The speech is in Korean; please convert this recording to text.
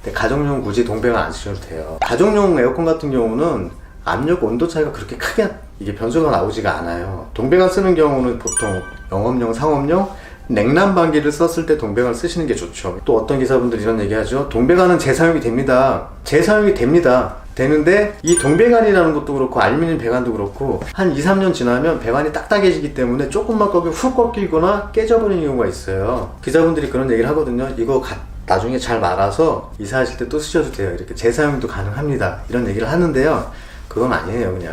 근데 가정용 굳이 동배관 안 쓰셔도 돼요. 가정용 에어컨 같은 경우는 압력 온도 차이가 그렇게 크게 이게 변수가 나오지가 않아요. 동배관 쓰는 경우는 보통 영업용, 상업용, 냉난방기를 썼을 때 동배관을 쓰시는 게 좋죠. 또 어떤 기사분들이 이런 얘기 하죠. 동배관은 재사용이 됩니다. 재사용이 됩니다. 되는데 이 동배관이라는 것도 그렇고 알루미늄 배관도 그렇고 한 2, 3년 지나면 배관이 딱딱해지기 때문에 조금만 꺾이면 훅 꺾이거나 깨져버리는 경우가 있어요. 기자분들이 그런 얘기를 하거든요. 이거 나중에 잘 말아서 이사하실 때 또 쓰셔도 돼요. 이렇게 재사용도 가능합니다. 이런 얘기를 하는데요. 그건 아니에요. 그냥